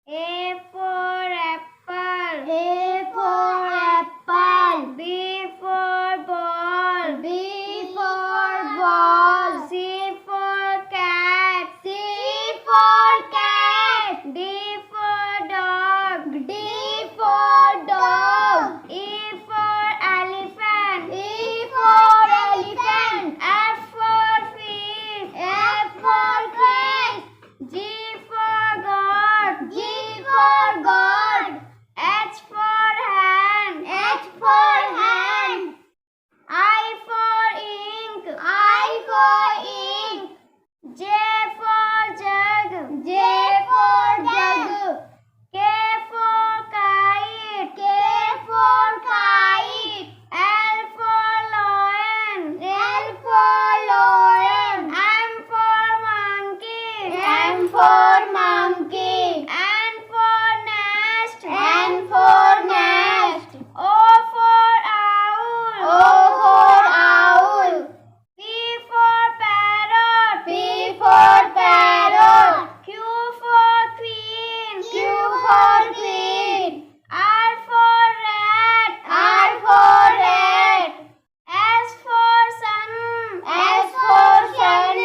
A for apple. A for apple. B for ball. B for ball. C for cat. C for cat. D for dog. D for dog. E for elephant. E for elephant. F for fish. F for fish. G for goat. G for goat. H for hand. H for hand. I for ink. I for ink. J for jug. J for jug. K for kite. K for kite. L for lion. L for lion. M for monkey. M for monkey. N for nest. N for nest. O for owl. O for owl. P for parrot. P for parrot. Q for queen. Q for queen. R for rat. R for rat. S for sun. S for sun.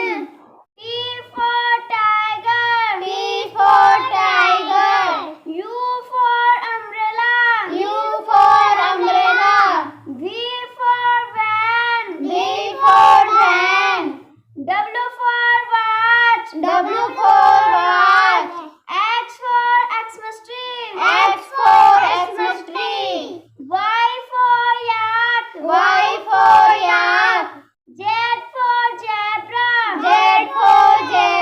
T for tiger. T for tiger. U for umbrella. U for umbrella. V for van. V for van. W for watch. W